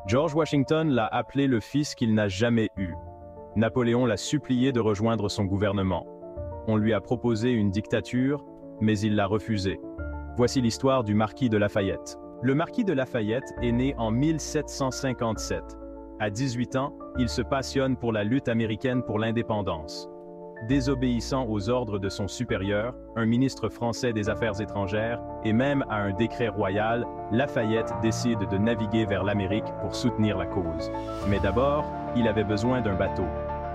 George Washington l'a appelé le fils qu'il n'a jamais eu. Napoléon l'a supplié de rejoindre son gouvernement. On lui a proposé une dictature, mais il l'a refusé. Voici l'histoire du marquis de Lafayette. Le marquis de Lafayette est né en 1757. À 18 ans, il se passionne pour la lutte américaine pour l'indépendance. Désobéissant aux ordres de son supérieur, un ministre français des Affaires étrangères, et même à un décret royal, Lafayette décide de naviguer vers l'Amérique pour soutenir la cause. Mais d'abord, il avait besoin d'un bateau.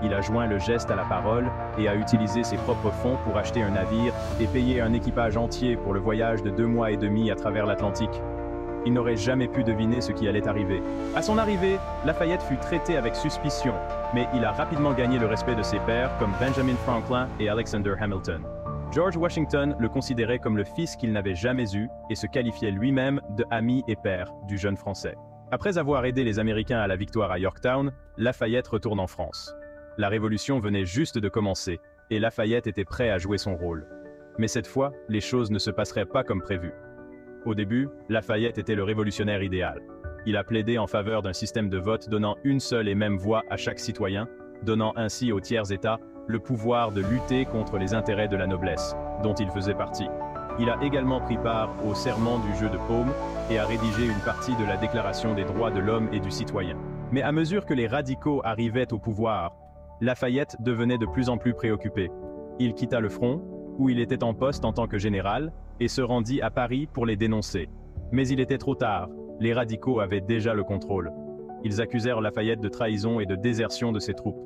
Il a joint le geste à la parole et a utilisé ses propres fonds pour acheter un navire et payer un équipage entier pour le voyage de 2 mois et demi à travers l'Atlantique. Il n'aurait jamais pu deviner ce qui allait arriver. À son arrivée, Lafayette fut traité avec suspicion, mais il a rapidement gagné le respect de ses pairs comme Benjamin Franklin et Alexander Hamilton. George Washington le considérait comme le fils qu'il n'avait jamais eu et se qualifiait lui-même de ami et père du jeune Français. Après avoir aidé les Américains à la victoire à Yorktown, Lafayette retourne en France. La Révolution venait juste de commencer, et Lafayette était prêt à jouer son rôle. Mais cette fois, les choses ne se passeraient pas comme prévu. Au début, Lafayette était le révolutionnaire idéal. Il a plaidé en faveur d'un système de vote donnant une seule et même voix à chaque citoyen, donnant ainsi aux tiers-États le pouvoir de lutter contre les intérêts de la noblesse, dont il faisait partie. Il a également pris part au serment du jeu de paume et a rédigé une partie de la Déclaration des droits de l'homme et du citoyen. Mais à mesure que les radicaux arrivaient au pouvoir, Lafayette devenait de plus en plus préoccupé. Il quitta le front, où il était en poste en tant que général, et se rendit à Paris pour les dénoncer. Mais il était trop tard, les radicaux avaient déjà le contrôle. Ils accusèrent Lafayette de trahison et de désertion de ses troupes.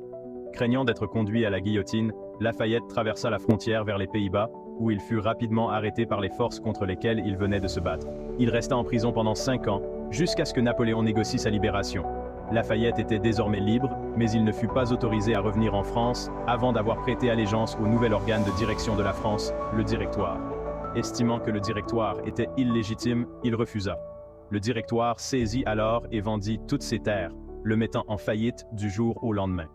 Craignant d'être conduit à la guillotine, Lafayette traversa la frontière vers les Pays-Bas, où il fut rapidement arrêté par les forces contre lesquelles il venait de se battre. Il resta en prison pendant 5 ans, jusqu'à ce que Napoléon négocie sa libération. Lafayette était désormais libre, mais il ne fut pas autorisé à revenir en France avant d'avoir prêté allégeance au nouvel organe de direction de la France, le Directoire. Estimant que le Directoire était illégitime, il refusa. Le Directoire saisit alors et vendit toutes ses terres, le mettant en faillite du jour au lendemain.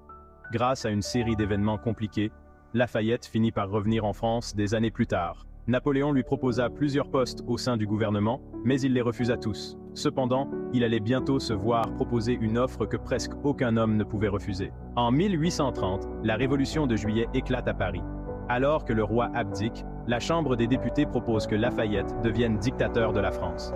Grâce à une série d'événements compliqués, Lafayette finit par revenir en France des années plus tard. Napoléon lui proposa plusieurs postes au sein du gouvernement, mais il les refusa tous. Cependant, il allait bientôt se voir proposer une offre que presque aucun homme ne pouvait refuser. En 1830, la Révolution de Juillet éclate à Paris. Alors que le roi abdique, la Chambre des députés propose que Lafayette devienne dictateur de la France.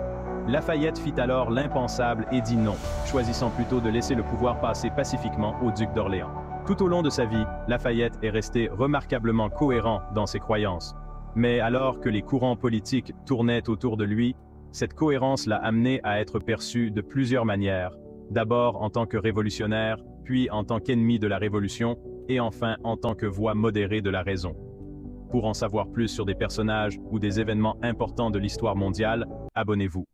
Lafayette fit alors l'impensable et dit non, choisissant plutôt de laisser le pouvoir passer pacifiquement au duc d'Orléans. Tout au long de sa vie, Lafayette est resté remarquablement cohérent dans ses croyances. Mais alors que les courants politiques tournaient autour de lui, cette cohérence l'a amené à être perçu de plusieurs manières, d'abord en tant que révolutionnaire, puis en tant qu'ennemi de la Révolution, et enfin en tant que voix modérée de la raison. Pour en savoir plus sur des personnages ou des événements importants de l'histoire mondiale, abonnez-vous.